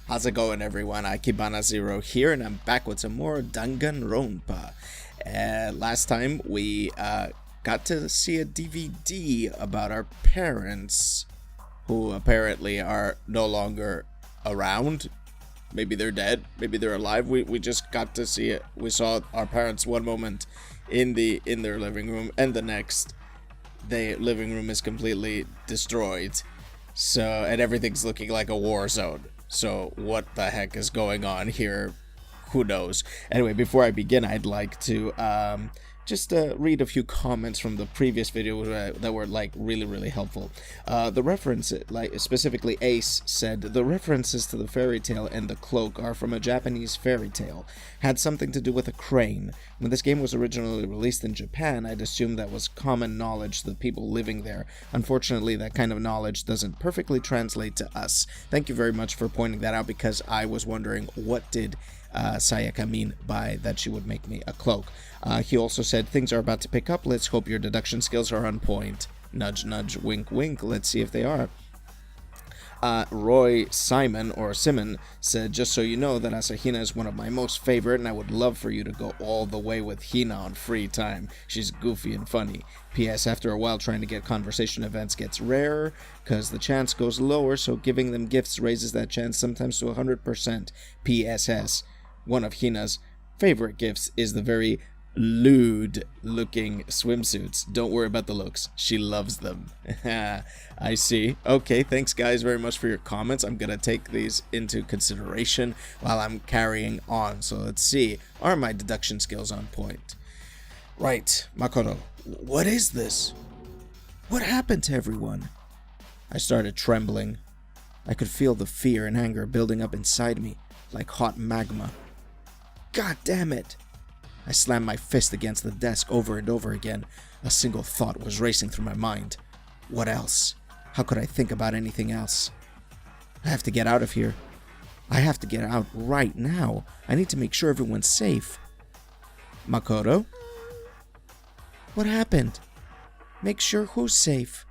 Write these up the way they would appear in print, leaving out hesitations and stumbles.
How's it going, everyone? Ikebana0 here, and I'm back with some more Danganronpa. Last time we got to see a DVD about our parents, who apparently are no longer around. Maybe they're dead, maybe they're alive. We just got to see it. We saw our parents one moment in their living room, and the next, the living room is completely destroyed. So, and everything's looking like a war zone. So what the heck is going on here? Who knows? Anyway, before I begin, I'd like to just read a few comments from the previous video that were like really helpful. The reference, like specifically Ace said, the references to the fairy tale and the cloak are from a Japanese fairy tale. Had something to do with a crane. When this game was originally released in Japan, I'd assumed that was common knowledge to the people living there. Unfortunately, that kind of knowledge doesn't perfectly translate to us. Thank you very much for pointing that out, because I was wondering, what did Sayaka mean by that she would make me a cloak? He also said, things are about to pick up. Let's hope your deduction skills are on point. Nudge, nudge, wink, wink. Let's see if they are. Roy Simon, or Simon, said, just so you know that Asahina is one of my most favorite, and I would love for you to go all the way with Hina on free time. She's goofy and funny. P.S. After a while, trying to get conversation events gets rarer, because the chance goes lower, so giving them gifts raises that chance sometimes to 100%. P.S.S. One of Hina's favorite gifts is the very lewd looking swimsuits. Don't worry about the looks, she loves them. I see. Okay, thanks guys very much for your comments. I'm gonna take these into consideration while I'm carrying on. So let's see, are my deduction skills on point? Right, Makoto, what is this? What happened to everyone? I started trembling. I could feel the fear and anger building up inside me like hot magma. God damn it! I slammed my fist against the desk over and over again. A single thought was racing through my mind. What else? How could I think about anything else? I have to get out of here. I have to get out right now. I need to make sure everyone's safe. Makoto? What happened? Make sure who's safe?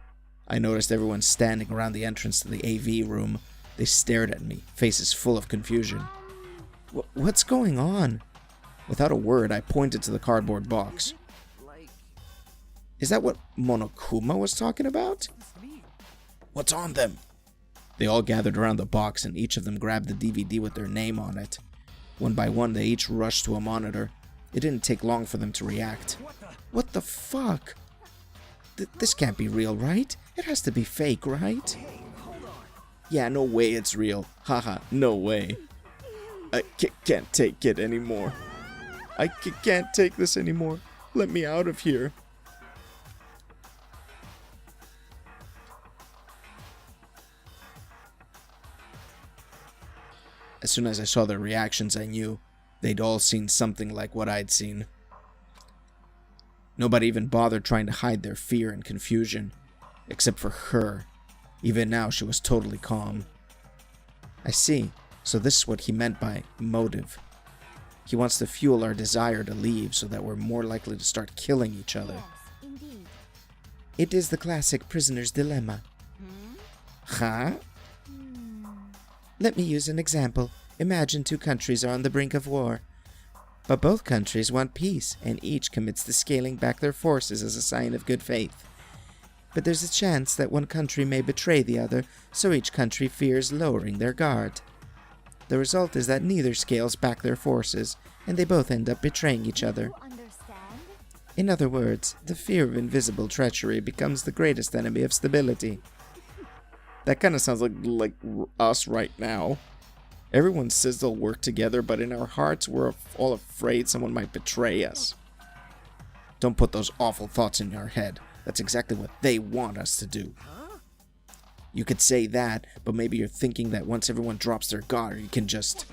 I noticed everyone standing around the entrance to the AV room. They stared at me, faces full of confusion. What's going on? Without a word, I pointed to the cardboard box. Is that what Monokuma was talking about? What's on them? They all gathered around the box, and each of them grabbed the DVD with their name on it. One by one, they each rushed to a monitor. It didn't take long for them to react. What the fuck? This can't be real, right? It has to be fake, right? Yeah, no way it's real. Haha, no way. I can't take it anymore. I can't take this anymore. Let me out of here. As soon as I saw their reactions, I knew they'd all seen something like what I'd seen. Nobody even bothered trying to hide their fear and confusion, except for her. Even now, she was totally calm. I see. So this is what he meant by motive. He wants to fuel our desire to leave so that we're more likely to start killing each other. Yes, indeed. It is the classic prisoner's dilemma. Huh? Let me use an example. Imagine two countries are on the brink of war. But both countries want peace, and each commits to scaling back their forces as a sign of good faith. But there's a chance that one country may betray the other, so each country fears lowering their guard. The result is that neither scales back their forces, and they both end up betraying each other. In other words, the fear of invisible treachery becomes the greatest enemy of stability. That kind of sounds like us right now. Everyone says they'll work together, but in our hearts we're all afraid someone might betray us. Don't put those awful thoughts in your head. That's exactly what they want us to do. You could say that, but maybe you're thinking that once everyone drops their guard, you can just...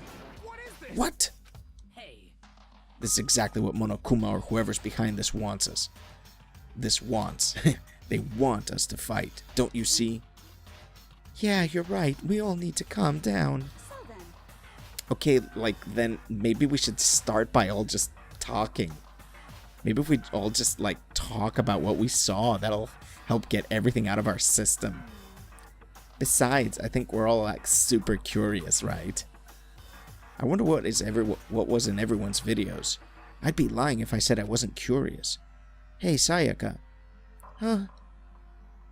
What? This is exactly what Monokuma or whoever's behind this wants us. They want us to fight. Don't you see? Yeah, you're right. We all need to calm down. Okay, then maybe we should start by all just talking. Maybe if we all just, talk about what we saw, that'll help get everything out of our system. Besides, I think we're all, super curious, right? I wonder what was in everyone's videos. I'd be lying if I said I wasn't curious. Hey, Sayaka. Huh?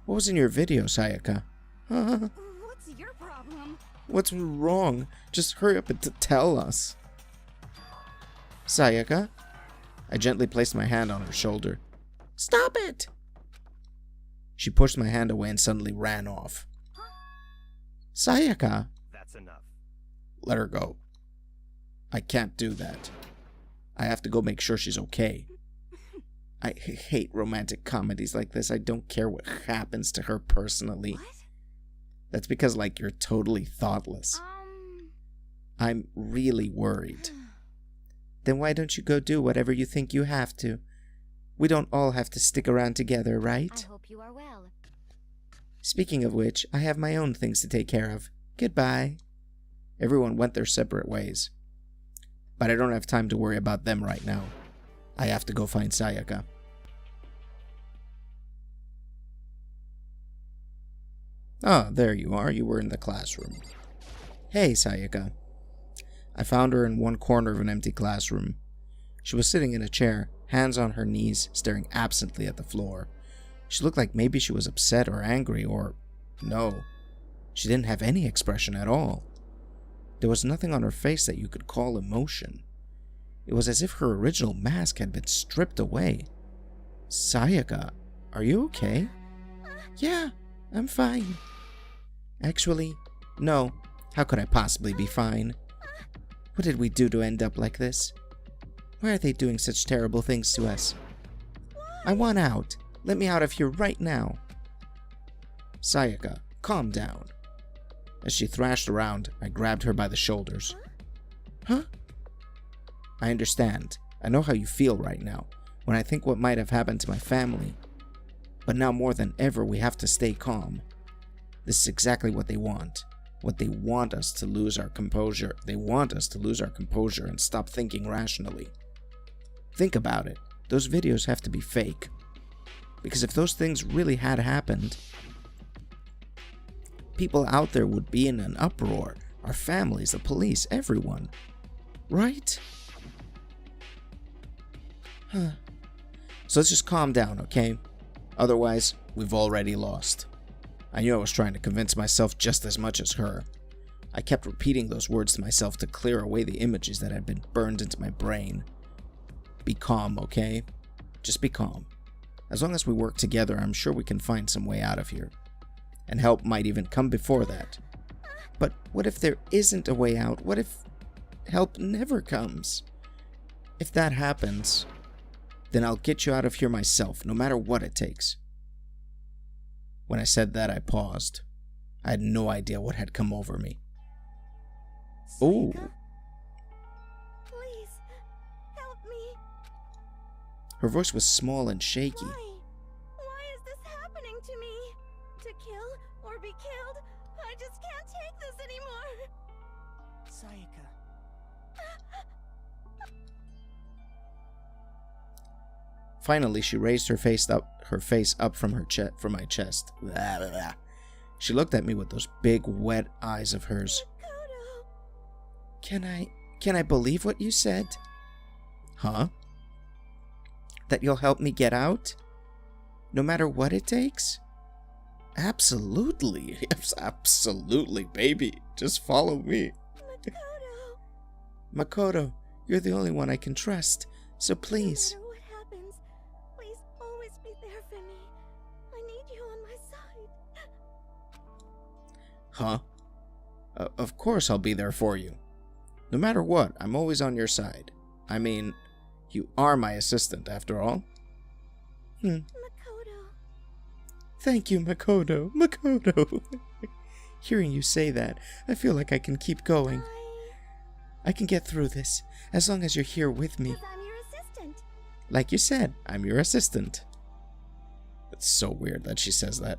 What was in your video, Sayaka? Huh? What's your problem? What's wrong? Just hurry up and tell us. Sayaka? I gently placed my hand on her shoulder. Stop it! She pushed my hand away and suddenly ran off. Sayaka! That's enough. Let her go. I can't do that. I have to go make sure she's okay. I hate romantic comedies like this. I don't care what happens to her personally. What? That's because, like, you're totally thoughtless. I'm really worried. Then why don't you go do whatever you think you have to? We don't all have to stick around together, right? I hope you are well. Speaking of which, I have my own things to take care of. Goodbye. Everyone went their separate ways. But I don't have time to worry about them right now. I have to go find Sayaka. Ah, there you are. You were in the classroom. Hey, Sayaka. I found her in one corner of an empty classroom. She was sitting in a chair, hands on her knees, staring absently at the floor. She looked like maybe she was upset or angry or... no. She didn't have any expression at all. There was nothing on her face that you could call emotion. It was as if her original mask had been stripped away. Sayaka, are you okay? Yeah, I'm fine. Actually, no. How could I possibly be fine? What did we do to end up like this? Why are they doing such terrible things to us? I want out. Let me out of here right now. Sayaka, calm down. As she thrashed around, I grabbed her by the shoulders. Huh? I understand. I know how you feel right now, when I think what might have happened to my family. But now more than ever, we have to stay calm. This is exactly what they want. What they want us to lose our composure. They want us to lose our composure and stop thinking rationally. Think about it. Those videos have to be fake. Because if those things really had happened, people out there would be in an uproar. Our families, the police, everyone. Right? Huh. So let's just calm down, okay? Otherwise, we've already lost. I knew I was trying to convince myself just as much as her. I kept repeating those words to myself to clear away the images that had been burned into my brain. Be calm, okay? Just be calm. As long as we work together, I'm sure we can find some way out of here. And help might even come before that. But what if there isn't a way out? What if help never comes? If that happens, then I'll get you out of here myself, no matter what it takes. When I said that, I paused. I had no idea what had come over me. Oh. Please, help me. Her voice was small and shaky. Why is this happening to me? To kill or be killed? I just can't take this anymore. Sayaka. Finally, she raised her face up from my chest. Blah, blah, blah. She looked at me with those big, wet eyes of hers. Makoto. Can I believe what you said? Huh? That you'll help me get out? No matter what it takes? Absolutely. Yes, absolutely, baby. Just follow me. Makoto. Makoto, you're the only one I can trust. So please. No matter what happens, please always be there for me. I need you on my side. Huh? Of course I'll be there for you. No matter what, I'm always on your side. I mean, you are my assistant, after all. Makoto. Thank you, Makoto. Makoto. Hearing you say that, I feel like I can keep going. I can get through this, as long as you're here with me. Because I'm your assistant. Like you said, I'm your assistant. It's so weird that she says that.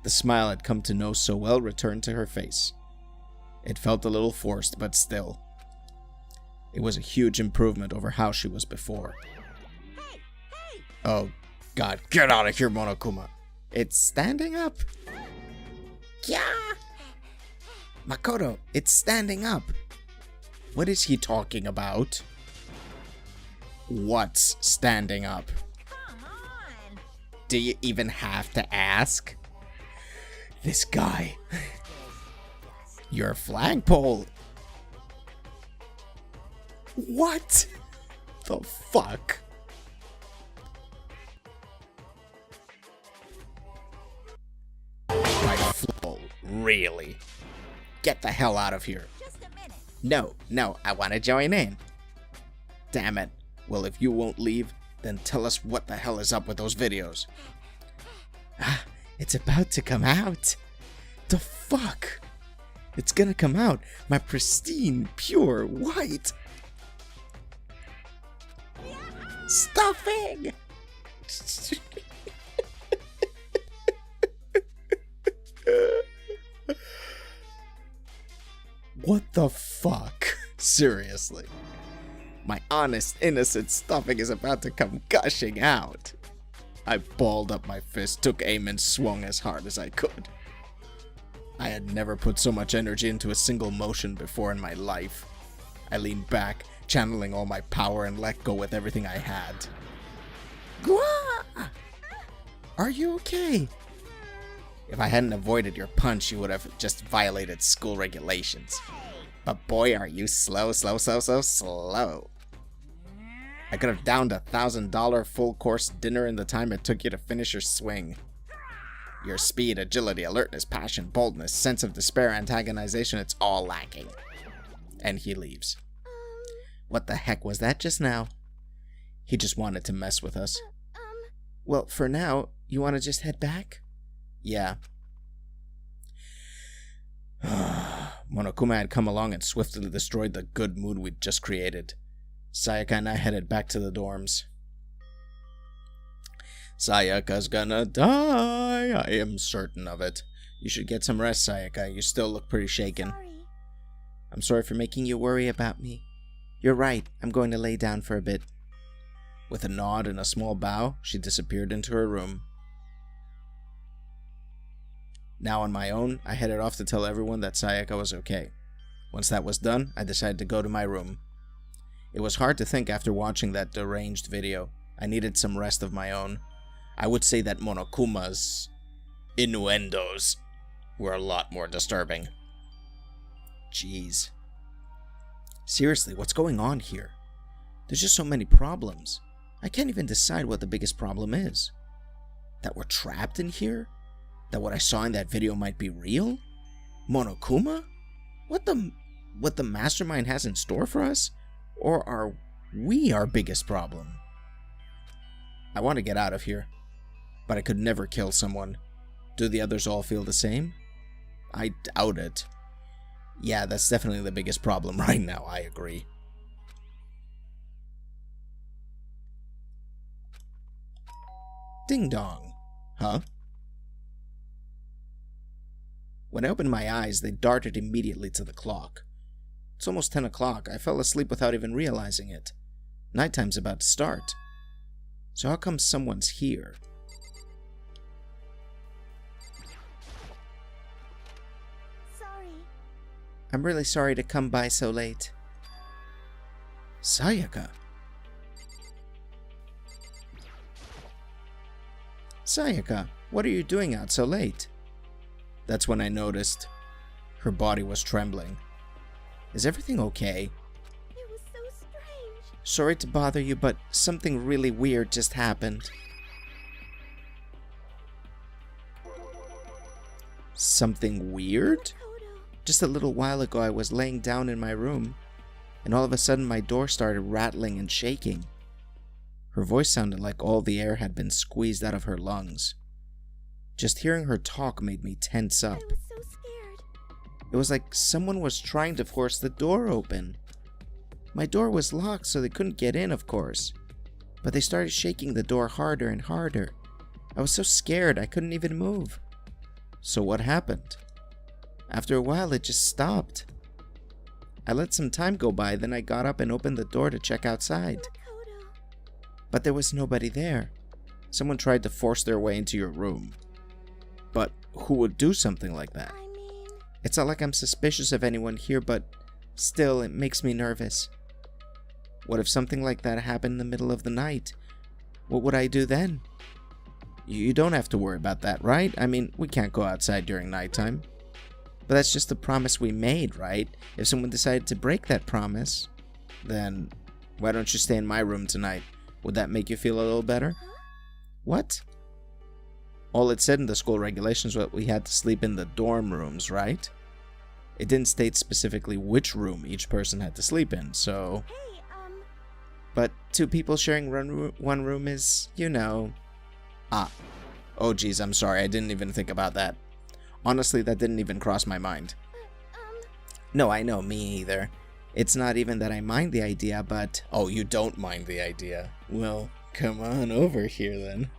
The smile I'd come to know so well returned to her face. It felt a little forced, but still. It was a huge improvement over how she was before. Hey! Oh, God, get out of here, Monokuma. It's standing up. Yeah! Makoto, it's standing up. What is he talking about? What's standing up? Come on. Do you even have to ask? This guy. Your flagpole. What the fuck? My flagpole, really? Get the hell out of here. Just a minute. No, I want to join in. Damn it. Well, if you won't leave, then tell us what the hell is up with those videos. Ah, it's about to come out. The fuck? It's gonna come out. My pristine, pure white stuffing. What the fuck? Seriously. My honest, innocent stuffing is about to come gushing out. I balled up my fist, took aim, and swung as hard as I could. I had never put so much energy into a single motion before in my life. I leaned back, channeling all my power, and let go with everything I had. Gwa! Are you okay? If I hadn't avoided your punch, you would have just violated school regulations. But boy, are you slow. I could have downed $1,000 full-course dinner in the time it took you to finish your swing. Your speed, agility, alertness, passion, boldness, sense of despair, antagonization, it's all lacking. And he leaves. What the heck was that just now? He just wanted to mess with us. Well, for now, you want to just head back? Yeah. Monokuma had come along and swiftly destroyed the good mood we'd just created. Sayaka and I headed back to the dorms. Sayaka's gonna die. I am certain of it. You should get some rest, Sayaka. You still look pretty shaken. Sorry. I'm sorry for making you worry about me. You're right. I'm going to lay down for a bit. With a nod and a small bow, she disappeared into her room. Now on my own, I headed off to tell everyone that Sayaka was okay. Once that was done, I decided to go to my room. It was hard to think after watching that deranged video. I needed some rest of my own. I would say that Monokuma's innuendos were a lot more disturbing. Jeez. Seriously, what's going on here? There's just so many problems. I can't even decide what the biggest problem is. That we're trapped in here? That what I saw in that video might be real? Monokuma? What the mastermind has in store for us? Or are we our biggest problem? I want to get out of here, but I could never kill someone. Do the others all feel the same? I doubt it. Yeah, that's definitely the biggest problem right now, I agree. Ding dong. Huh? When I opened my eyes, they darted immediately to the clock. It's almost 10 o'clock. I fell asleep without even realizing it. Nighttime's about to start. So how come someone's here? Sorry. I'm really sorry to come by so late. Sayaka. Sayaka, what are you doing out so late? That's when I noticed her body was trembling. Is everything okay? It was so strange. Sorry to bother you, but something really weird just happened. Something weird? Makoto. Just a little while ago I was laying down in my room, and all of a sudden my door started rattling and shaking. Her voice sounded like all the air had been squeezed out of her lungs. Just hearing her talk made me tense up. I was so scared. It was like someone was trying to force the door open. My door was locked, so they couldn't get in, of course. But they started shaking the door harder and harder. I was so scared I couldn't even move. So what happened? After a while, it just stopped. I let some time go by, then I got up and opened the door to check outside. Makoto. But there was nobody there. Someone tried to force their way into your room. But who would do something like that? I mean, It's not like I'm suspicious of anyone here, but Still, it makes me nervous. What if something like that happened in the middle of the night? What would I do then? You don't have to worry about that, right? I mean, we can't go outside during nighttime. But that's just the promise we made, right? If someone decided to break that promise, then why don't you stay in my room tonight? Would that make you feel a little better? What? All it said in the school regulations was that we had to sleep in the dorm rooms, right? It didn't state specifically which room each person had to sleep in, so... Hey, But 2 people sharing one room is, you know... Ah. Oh geez, I'm sorry, I didn't even think about that. Honestly, that didn't even cross my mind. No, I know, me either. It's not even that I mind the idea, but... Oh, you don't mind the idea. Well, come on over here then.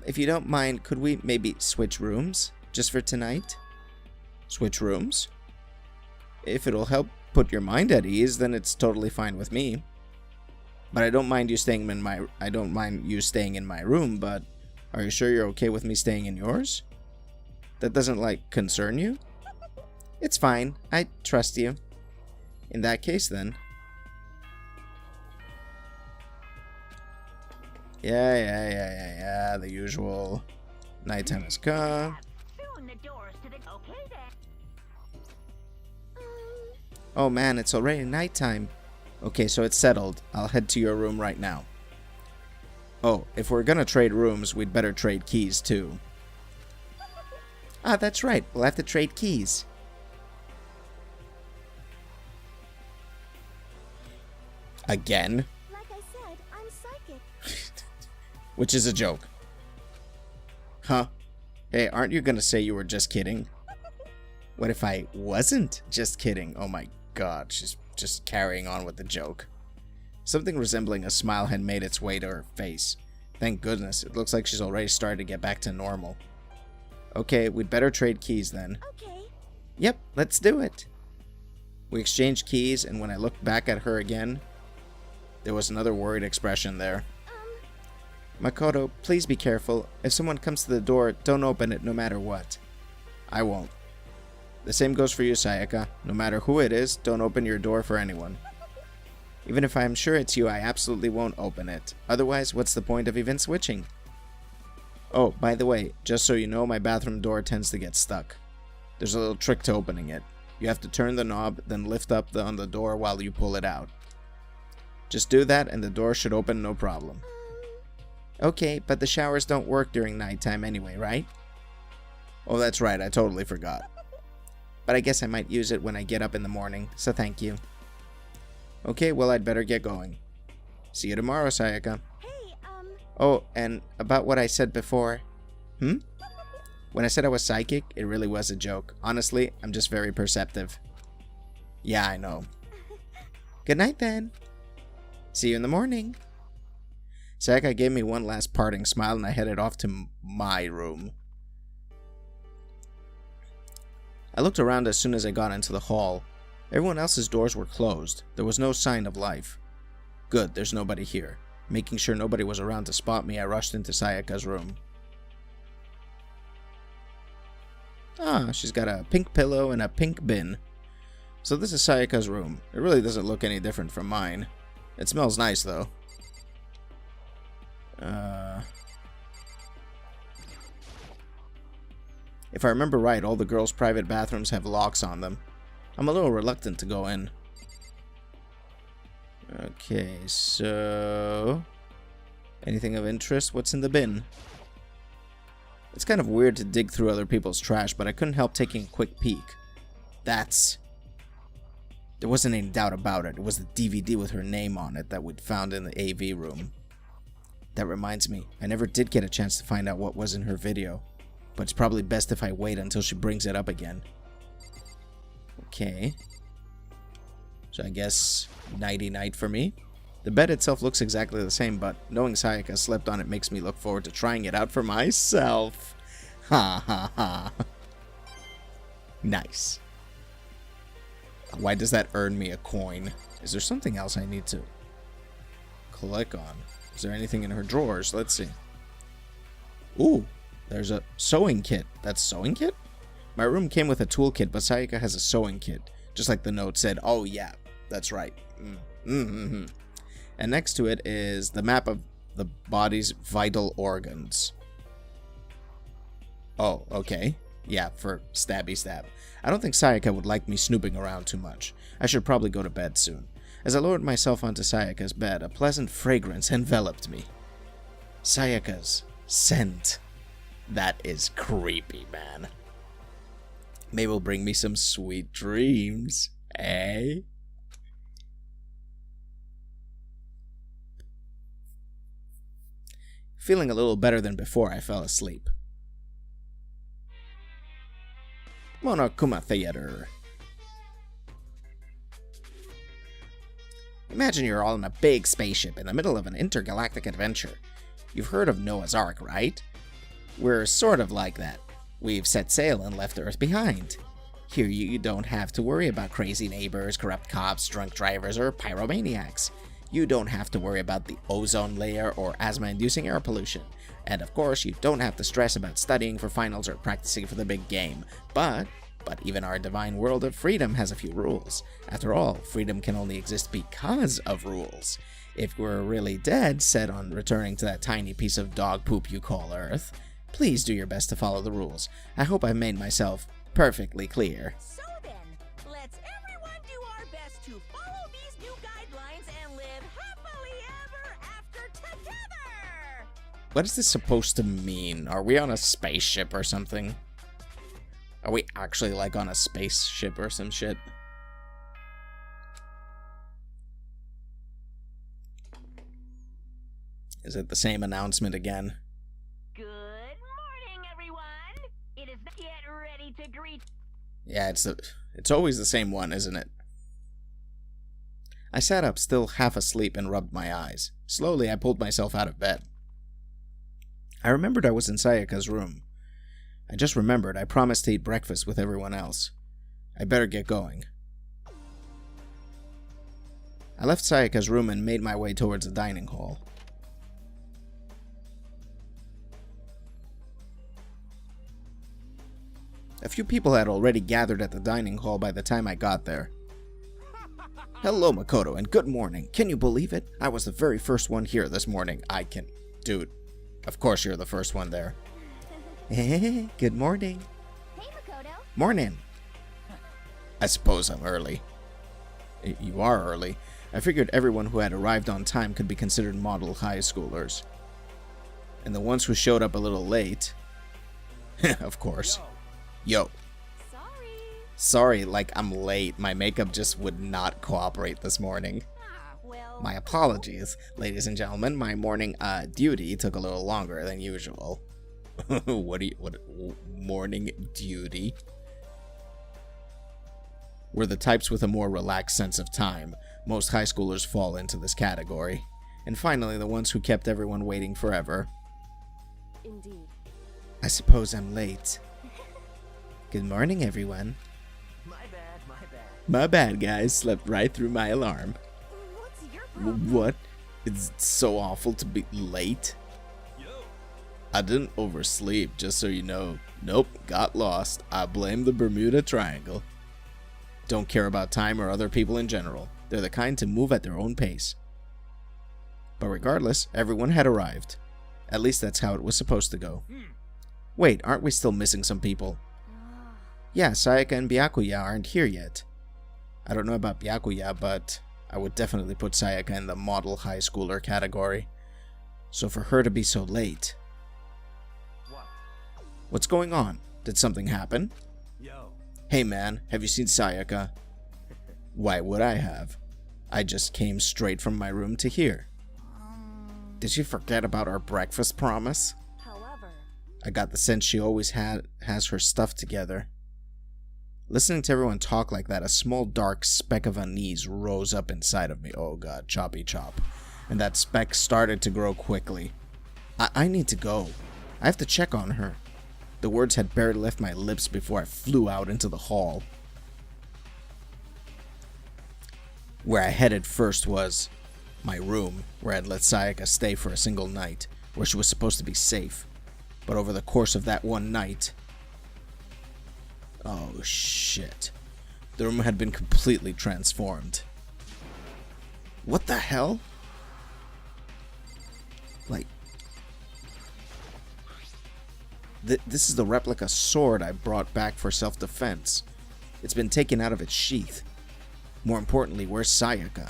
If you don't mind, could we maybe switch rooms? Just for tonight? Switch rooms? If it'll help put your mind at ease, then it's totally fine with me. But I don't mind you staying in my room, but are you sure you're okay with me staying in yours? That doesn't, like, concern you? It's fine. I trust you. In that case, then. Yeah. The usual. Nighttime has come. Oh man, it's already nighttime. Okay, so it's settled. I'll head to your room right now. Oh, if we're gonna trade rooms, we'd better trade keys too. Ah, that's right. We'll have to trade keys. Again? like I said, I'm psychic. Which is a joke. Huh? Hey, aren't you gonna say you were just kidding? What if I wasn't just kidding? Oh my god, she's just carrying on with the joke. Something resembling a smile had made its way to her face. Thank goodness, it looks like she's already started to get back to normal. Okay, we'd better trade keys then. Okay. Yep, let's do it. We exchanged keys, and when I looked back at her again, there was another worried expression there. Makoto, please be careful. If someone comes to the door, don't open it no matter what. I won't. The same goes for you, Sayaka. No matter who it is, don't open your door for anyone. Even if I'm sure it's you, I absolutely won't open it. Otherwise, what's the point of even switching? Oh, by the way, just so you know, my bathroom door tends to get stuck. There's a little trick to opening it. You have to turn the knob, then lift up on the door while you pull it out. Just do that and the door should open no problem. Okay, but the showers don't work during nighttime anyway, right? Oh, that's right, I totally forgot. But I guess I might use it when I get up in the morning, so thank you. Okay, well, I'd better get going. See you tomorrow, Sayaka. Hey, Oh, and about what I said before. When I said I was psychic, it really was a joke. Honestly, I'm just very perceptive. Yeah, I know. Good night, then. See you in the morning. Sayaka gave me one last parting smile and I headed off to my room. I looked around as soon as I got into the hall. Everyone else's doors were closed. There was no sign of life. Good, there's nobody here. Making sure nobody was around to spot me, I rushed into Sayaka's room. Ah, she's got a pink pillow and a pink bin. So this is Sayaka's room. It really doesn't look any different from mine. It smells nice, though. If I remember right, all the girls' private bathrooms have locks on them. I'm a little reluctant to go in. Okay, so... anything of interest? What's in the bin? It's kind of weird to dig through other people's trash, but I couldn't help taking a quick peek. That's... there wasn't any doubt about it. It was the DVD with her name on it that we'd found in the AV room. That reminds me, I never did get a chance to find out what was in her video. But it's probably best if I wait until she brings it up again. Okay. So I guess nighty-night for me. The bed itself looks exactly the same, but knowing Sayaka slept on it makes me look forward to trying it out for myself. Ha ha ha. Nice. Why does that earn me a coin? Is there something else I need to click on? Is there anything in her drawers? Let's see. Ooh, there's a sewing kit. That's sewing kit? My room came with a toolkit, but Sayaka has a sewing kit, just like the note said. Oh yeah, that's right. And next to it is the map of the body's vital organs. Oh, okay. Yeah, for stabby stab. I don't think Sayaka would like me snooping around too much. I should probably go to bed soon. As I lowered myself onto Sayaka's bed, a pleasant fragrance enveloped me. Sayaka's scent. That is creepy, man. Maybe it'll bring me some sweet dreams, eh? Feeling a little better than before, I fell asleep. Monokuma Theater. Imagine you're all in a big spaceship in the middle of an intergalactic adventure. You've heard of Noah's Ark, right? We're sort of like that. We've set sail and left Earth behind. Here you don't have to worry about crazy neighbors, corrupt cops, drunk drivers, or pyromaniacs. You don't have to worry about the ozone layer or asthma-inducing air pollution. And of course, you don't have to stress about studying for finals or practicing for the big game. But even our divine world of freedom has a few rules. After all, freedom can only exist because of rules. If we're really dead set on returning to that tiny piece of dog poop you call Earth, please do your best to follow the rules. I hope I've made myself perfectly clear. So then, let's everyone do our best to follow these new guidelines and live happily ever after together! What is this supposed to mean? Are we on a spaceship or something? Are we actually like on a spaceship or some shit? Is it the same announcement again? Good morning, everyone! It is not yet ready to greet. Yeah, it's always the same one, isn't it? I sat up, still half asleep, and rubbed my eyes. Slowly, I pulled myself out of bed. I remembered I was in Sayaka's room. I just remembered I promised to eat breakfast with everyone else. I better get going. I left Sayaka's room and made my way towards the dining hall. A few people had already gathered at the dining hall by the time I got there. Hello, Makoto, and good morning. Can you believe it? I was the very first one here this morning. Dude, of course you're the first one there. Good morning. Hey, Makoto. Morning. I suppose I'm early. You are early. I figured everyone who had arrived on time could be considered model high schoolers. And the ones who showed up a little late... of course. Yo. Sorry, like I'm late. My makeup just would not cooperate this morning. My apologies, ladies and gentlemen. My morning duty took a little longer than usual. What morning duty? We're the types with a more relaxed sense of time. Most high schoolers fall into this category. And finally, the ones who kept everyone waiting forever. Indeed. I suppose I'm late. Good morning, everyone. My bad. My bad, guys. Slept right through my alarm. What's your problem? What? It's so awful to be late. I didn't oversleep, just so you know. Nope, got lost. I blame the Bermuda Triangle. Don't care about time or other people in general. They're the kind to move at their own pace. But regardless, everyone had arrived. At least that's how it was supposed to go. Wait, aren't we still missing some people? Yeah, Sayaka and Byakuya aren't here yet. I don't know about Byakuya, but I would definitely put Sayaka in the model high schooler category. So for her to be so late... What's going on? Did something happen? Yo. Hey man, have you seen Sayaka? Why would I have? I just came straight from my room to here. Did she forget about our breakfast promise? However, I got the sense she always has her stuff together. Listening to everyone talk like that, a small dark speck of unease rose up inside of me. Oh god, choppy chop. And that speck started to grow quickly. I need to go. I have to check on her. The words had barely left my lips before I flew out into the hall. Where I headed first was my room, where I'd let Sayaka stay for a single night, where she was supposed to be safe. But over the course of that one night, Oh, shit. The room had been completely transformed. What the hell? Like... This is the replica sword I brought back for self-defense. It's been taken out of its sheath. More importantly, where's Sayaka?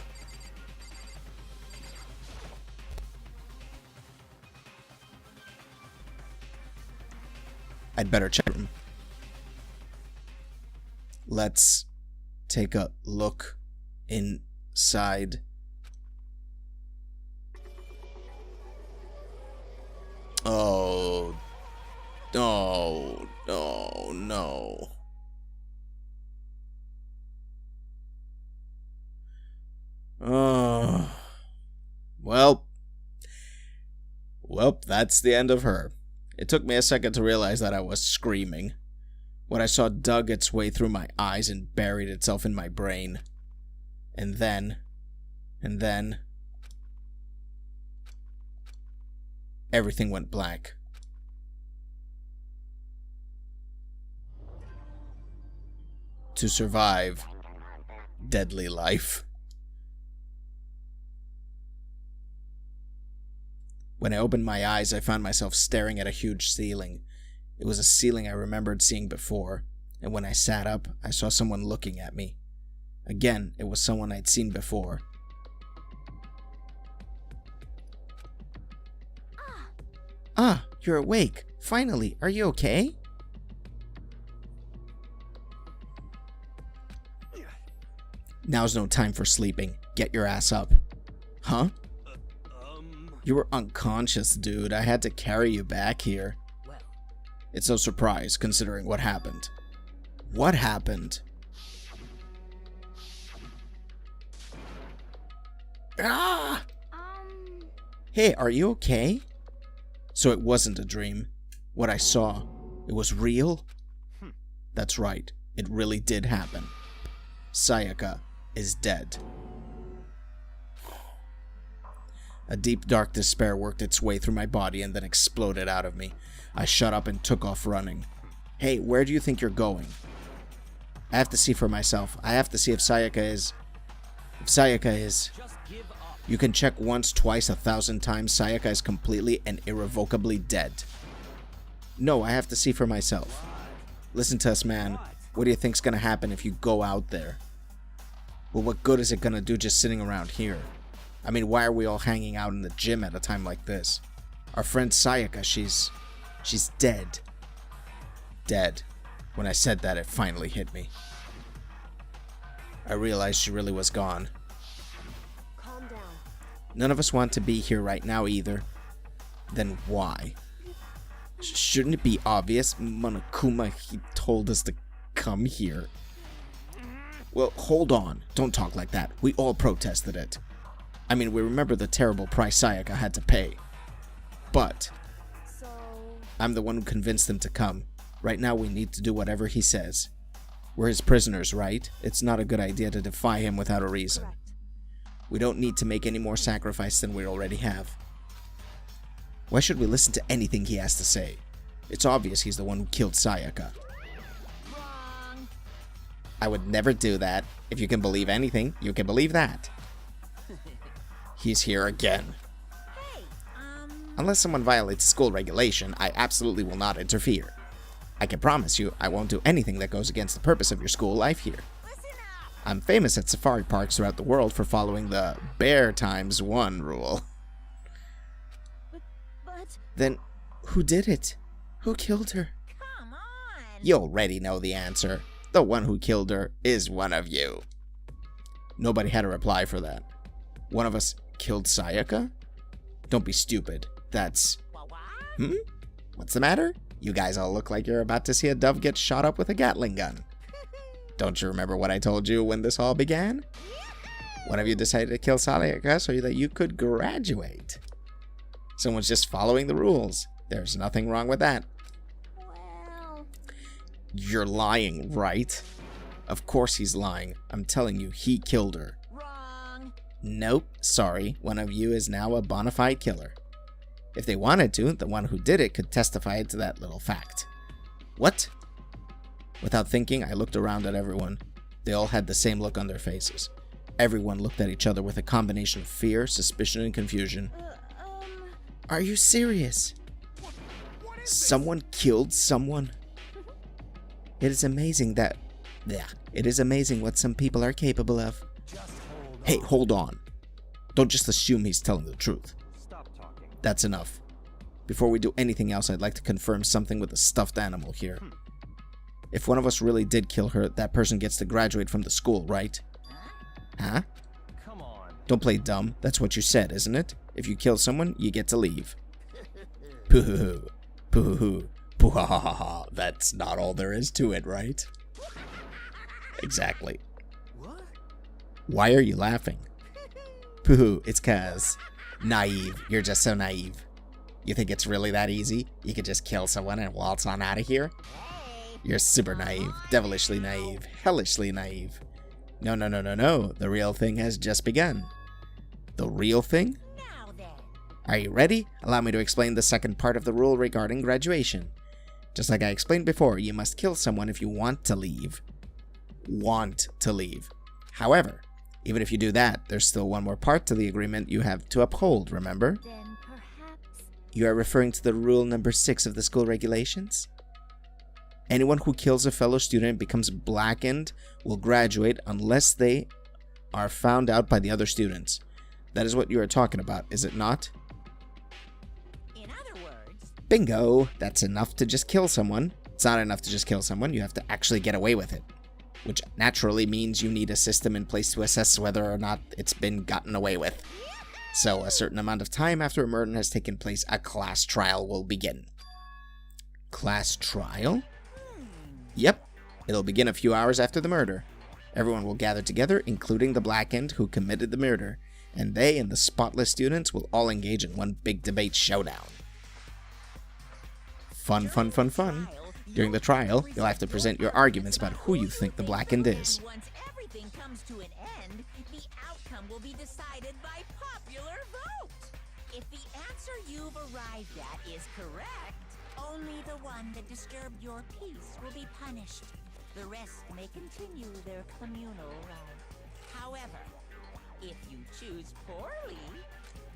I'd better check him. Let's take a look inside. Oh. Oh, no, no. Well, that's the end of her. It took me a second to realize that I was screaming. What I saw dug its way through my eyes and buried itself in my brain. And then... everything went black. To survive deadly life. When I opened my eyes, I found myself staring at a huge ceiling. It was a ceiling I remembered seeing before, and when I sat up, I saw someone looking at me. Again, it was someone I'd seen before. Ah, you're awake. Finally, are you okay? Now's no time for sleeping. Get your ass up. Huh? You were unconscious, dude. I had to carry you back here. It's no surprise, considering what happened. What happened? Ah! Hey, are you okay? So it wasn't a dream. What I saw, it was real? That's right. It really did happen. Sayaka is dead. A deep, dark despair worked its way through my body and then exploded out of me. I shut up and took off running. Hey, where do you think you're going? I have to see for myself. I have to see if Sayaka is... You can check once, twice, 1,000 times. Sayaka is completely and irrevocably dead. No, I have to see for myself. Listen to us, man. What do you think's gonna happen if you go out there? Well, what good is it gonna do just sitting around here? I mean, why are we all hanging out in the gym at a time like this? Our friend Sayaka, she's dead. Dead. When I said that, it finally hit me. I realized she really was gone. Calm down. None of us want to be here right now either. Then why? Shouldn't it be obvious? Monokuma, he told us to come here. Well, hold on. Don't talk like that. We all protested it. I mean, we remember the terrible price Sayaka had to pay. But So... I'm the one who convinced him to come. Right now we need to do whatever he says. We're his prisoners, right? It's not a good idea to defy him without a reason. Correct. We don't need to make any more sacrifice than we already have. Why should we listen to anything he has to say? It's obvious he's the one who killed Sayaka. Wrong. I would never do that. If you can believe anything, you can believe that. He's here again. Hey, Unless someone violates school regulation, I absolutely will not interfere. I can promise you I won't do anything that goes against the purpose of your school life here. listen up. I'm famous at safari parks throughout the world for following the bear times 1 rule. But... Then, who did it? Who killed her? Come on. You already know the answer. The one who killed her is one of you. Nobody had a reply for that. One of us killed Sayaka? Don't be stupid. That's... What? What's the matter? You guys all look like you're about to see a dove get shot up with a Gatling gun. Don't you remember what I told you when this all began? One of you decided to kill Sayaka so that you could graduate. Someone's just following the rules. There's nothing wrong with that. Well... You're lying, right? Of course he's lying. I'm telling you, he killed her. Wrong. Nope, sorry. One of you is now a bona fide killer. If they wanted to, the one who did it could testify to that little fact. What? Without thinking, I looked around at everyone. They all had the same look on their faces. Everyone looked at each other with a combination of fear, suspicion, and confusion. Are you serious? Someone killed someone? It is amazing that... Yeah, it is amazing what some people are capable of. Hey, hold on. Don't just assume he's telling the truth. Stop talking. That's enough. Before we do anything else, I'd like to confirm something with the stuffed animal here. If one of us really did kill her, that person gets to graduate from the school, right? Huh? Come on. Don't play dumb. That's what you said, isn't it? If you kill someone, you get to leave. Poo-hoo-hoo. Poo-hoo-hoo. Poo-ha-ha-ha-ha. That's not all there is to it, right? Exactly. What? Why are you laughing? Poo-hoo, it's 'cause... Naive. You're just so naive. You think it's really that easy? You could just kill someone and waltz on out of here? You're super naive. Devilishly naive. Hellishly naive. No, no, no, no, no. The real thing has just begun. The real thing? Now then. Are you ready? Allow me to explain the second part of the rule regarding graduation. Just like I explained before, you must kill someone if you want to leave. Want to leave. However, even if you do that, there's still one more part to the agreement you have to uphold, remember? Then perhaps... You are referring to the rule number 6 of the school regulations? Anyone who kills a fellow student and becomes blackened will graduate unless they are found out by the other students. That is what you are talking about, is it not? In other words... Bingo! That's enough to just kill someone. It's not enough to just kill someone, you have to actually get away with it. Which naturally means you need a system in place to assess whether or not it's been gotten away with. So, a certain amount of time after a murder has taken place, a class trial will begin. Class trial? Yep. It'll begin a few hours after the murder. Everyone will gather together, including the blackened who committed the murder, and they and the spotless students will all engage in one big debate showdown. Fun, fun, fun, fun. During the trial, you'll have to present your arguments about who you think the blackened is. Once everything comes to an end, the outcome will be decided by popular vote. If the answer you've arrived at is correct, only the one that disturbed your peace will be punished. The rest may continue their communal ride. However, if you choose poorly,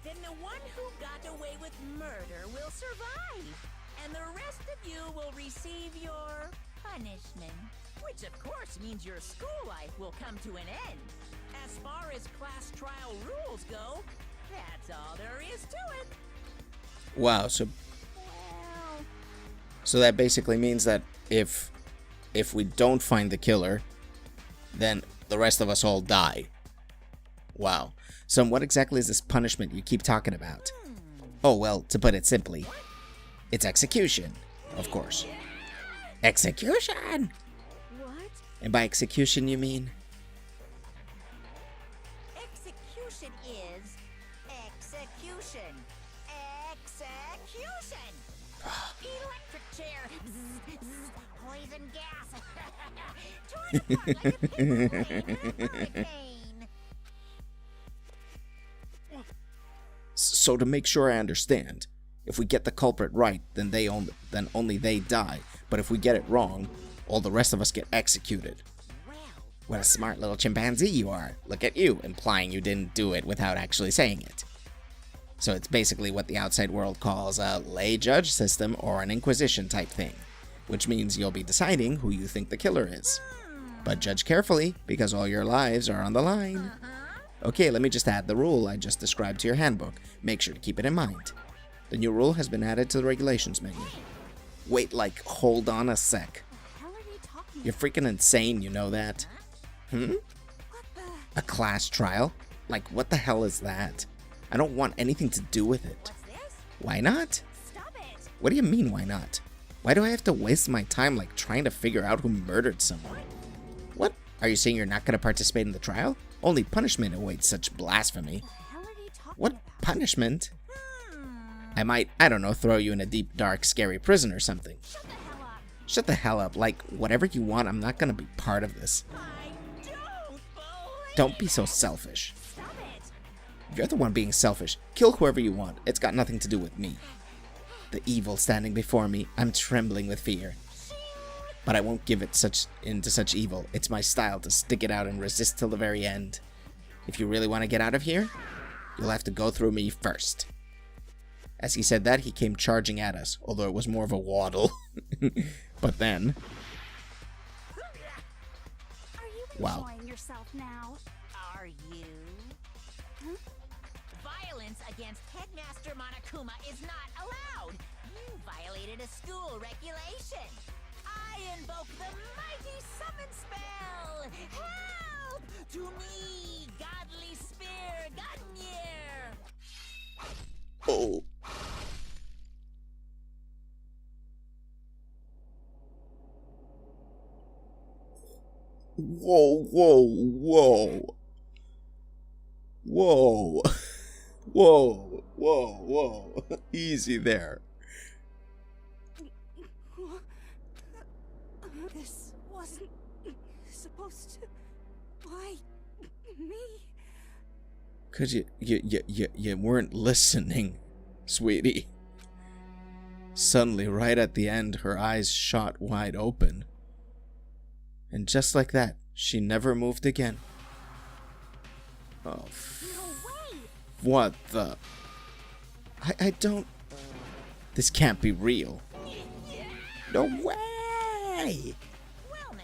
then the one who got away with murder will survive, and the rest of you will receive your punishment. Which of course means your school life will come to an end. As far as class trial rules go, that's all there is to it. Wow, so that basically means that if we don't find the killer, then the rest of us all die. Wow. So what exactly is this punishment you keep talking about? Oh, well, to put it simply, it's execution, of course. Execution! What? And by execution you mean? Execution is execution. Execution! Electric chair. Zzz, zzz, poison gas. Torn apart like a pinpoint hurricane. So to make sure I understand, if we get the culprit right, then only they die. But if we get it wrong, all the rest of us get executed. Well, What a smart little chimpanzee you are. Look at you, implying you didn't do it without actually saying it. So it's basically what the outside world calls a lay judge system or an inquisition type thing, which means you'll be deciding who you think the killer is. But judge carefully, because all your lives are on the line. Okay, let me just add the rule I just described to your handbook. Make sure to keep it in mind. The new rule has been added to the regulations menu. Wait, like, hold on a sec. how are they talking? You're freaking insane, you know that? What the? A class trial? Like, what the hell is that? I don't want anything to do with it. What's this? Why not? Stop it! What do you mean, why not? Why do I have to waste my time, like, trying to figure out who murdered someone? What? Are you saying you're not going to participate in the trial? Only punishment awaits such blasphemy. What the hell are they talking What about? punishment? I might, I don't know, throw you in a deep, dark, scary prison or something. Shut the hell up! Shut the hell up. Like, whatever you want, I'm not going to be part of this. I don't believe. Don't be so selfish. Stop it! You're the one being selfish. Kill whoever you want. It's got nothing to do with me. The evil standing before me, I'm trembling with fear. But I won't give it into such evil. It's my style to stick it out and resist till the very end. If you really want to get out of here, you'll have to go through me first. As he said that, he came charging at us, although it was more of a waddle. But then... Are you Wow. enjoying yourself now? Are you? Violence against Headmaster Monokuma is not allowed. You violated a school regulation. I invoke the mighty summon spell. Help to me, godly spear, Gunyear. Oh. Whoa, whoa, whoa. Whoa. Whoa, whoa, whoa. Easy there. This wasn't supposed to. Why me? Cause you weren't listening, sweetie. Suddenly, right at the end, her eyes shot wide open. And just like that, she never moved again. Oh, No way! what the? I don't... This can't be real. No way! Well now.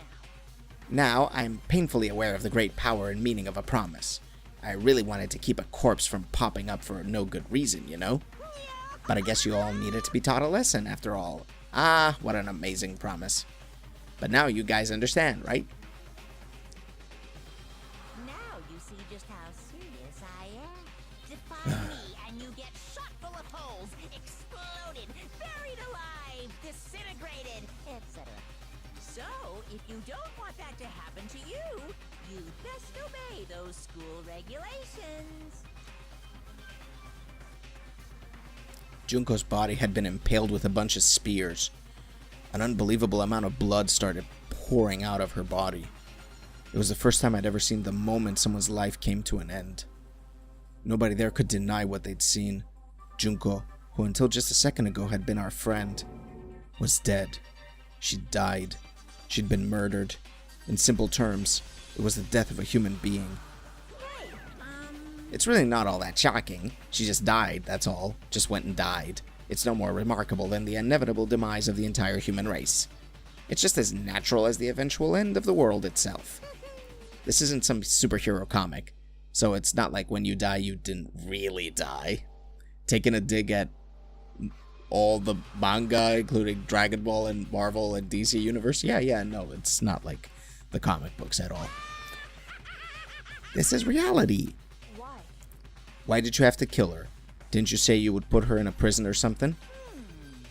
Now, I'm painfully aware of the great power and meaning of a promise. I really wanted to keep a corpse from popping up for no good reason, you know? But I guess you all needed to be taught a lesson, after all. Ah, what an amazing promise. But now you guys understand, right? Now you see just how serious I am. Defy me and you get shot full of holes, exploded, buried alive, disintegrated, etc. So, if you don't want that to happen to you, you'd best obey those school regulations. Junko's body had been impaled with a bunch of spears. An unbelievable amount of blood started pouring out of her body. It was the first time I'd ever seen the moment someone's life came to an end. Nobody there could deny what they'd seen. Junko, who until just a second ago had been our friend, was dead. She'd died. She'd been murdered. In simple terms, it was the death of a human being. It's really not all that shocking. She just died, that's all. Just went and died. It's no more remarkable than the inevitable demise of the entire human race. It's just as natural as the eventual end of the world itself. This isn't some superhero comic, so it's not like when you die, you didn't really die. Taking a dig at all the manga, including Dragon Ball and Marvel and DC Universe, yeah, no, it's not like the comic books at all. This is reality. Why? Why did you have to kill her? Didn't you say you would put her in a prison or something?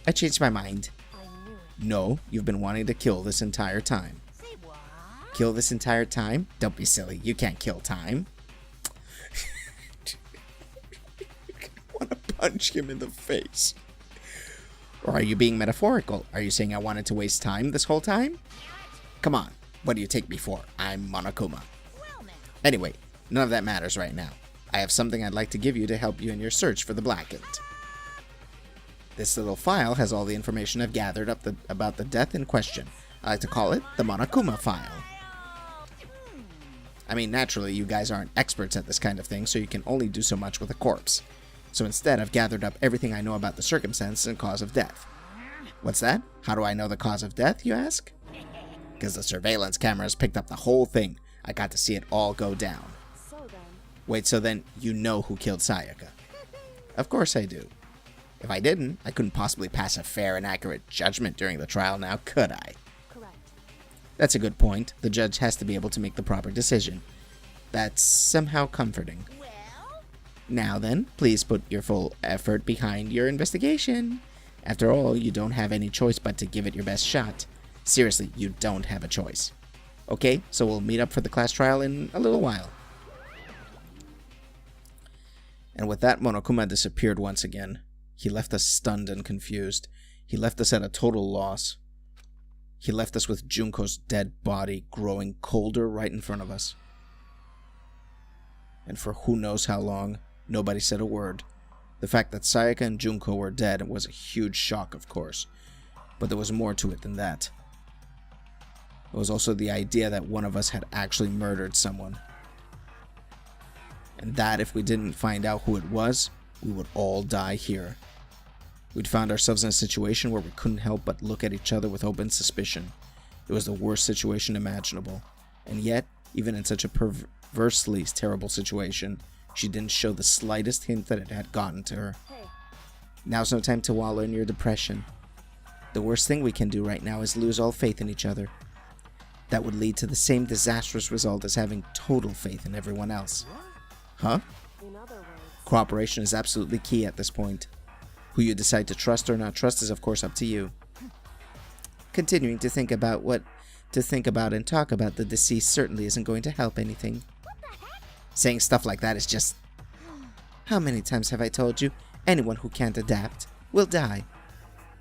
I changed my mind. I knew it. No, you've been wanting to kill this entire time. Say what? Kill this entire time? Don't be silly. You can't kill time. I want to punch him in the face. Or are you being metaphorical? Are you saying I wanted to waste time this whole time? Come on. What do you take me for? I'm Monokuma. Well now. Anyway, none of that matters right now. I have something I'd like to give you to help you in your search for the Blackened. This little file has all the information I've gathered about the death in question. I like to call it the Monokuma file. I mean, naturally, you guys aren't experts at this kind of thing, so you can only do so much with a corpse. So instead, I've gathered up everything I know about the circumstance and cause of death. What's that? How do I know the cause of death, you ask? Because the surveillance cameras picked up the whole thing. I got to see it all go down. So then, Wait, so then you know who killed Sayaka? Of course I do. If I didn't, I couldn't possibly pass a fair and accurate judgment during the trial now, could I? correct. That's a good point. The judge has to be able to make the proper decision. That's somehow comforting. Well, Now then, please put your full effort behind your investigation. After all, you don't have any choice but to give it your best shot. Seriously, you don't have a choice. Okay, so we'll meet up for the class trial in a little while. And with that, Monokuma disappeared once again. He left us stunned and confused. He left us at a total loss. He left us with Junko's dead body growing colder right in front of us. And for who knows how long, nobody said a word. The fact that Sayaka and Junko were dead was a huge shock, of course. But there was more to it than that. It was also the idea that one of us had actually murdered someone. And that if we didn't find out who it was, we would all die here. We'd found ourselves in a situation where we couldn't help but look at each other with open suspicion. It was the worst situation imaginable. And yet, even in such a perversely terrible situation, she didn't show the slightest hint that it had gotten to her. Hey. Now's no time to wallow in your depression. The worst thing we can do right now is lose all faith in each other. That would lead to the same disastrous result as having total faith in everyone else. Huh? In other words, Cooperation is absolutely key at this point. Who you decide to trust or not trust is of course up to you. Continuing to think about and talk about the deceased certainly isn't going to help anything. Saying stuff like that is just... How many times have I told you, anyone who can't adapt will die.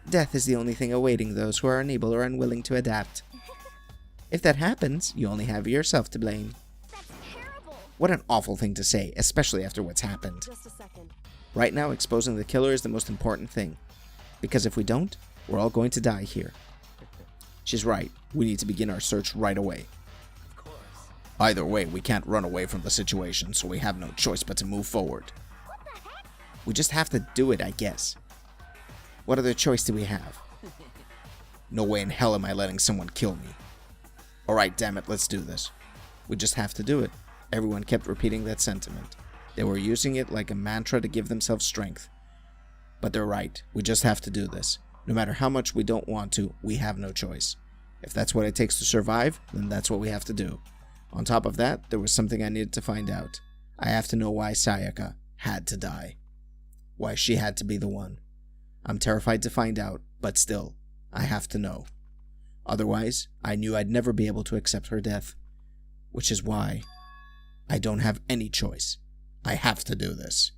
Death is the only thing awaiting those who are unable or unwilling to adapt. If that happens, you only have yourself to blame. that's terrible. What an awful thing to say, especially after what's happened. Just a second. Right now, exposing the killer is the most important thing. Because if we don't, we're all going to die here. She's right. We need to begin our search right away. Of course. Either way, we can't run away from the situation, so we have no choice but to move forward. What the heck? We just have to do it, I guess. What other choice do we have? No way in hell am I letting someone kill me. Alright, damn it, let's do this. We just have to do it. Everyone kept repeating that sentiment. They were using it like a mantra to give themselves strength. But they're right. We just have to do this. No matter how much we don't want to, we have no choice. If that's what it takes to survive, then that's what we have to do. On top of that, there was something I needed to find out. I have to know why Sayaka had to die. Why she had to be the one. I'm terrified to find out, but still, I have to know. Otherwise, I knew I'd never be able to accept her death. Which is why I don't have any choice. I have to do this.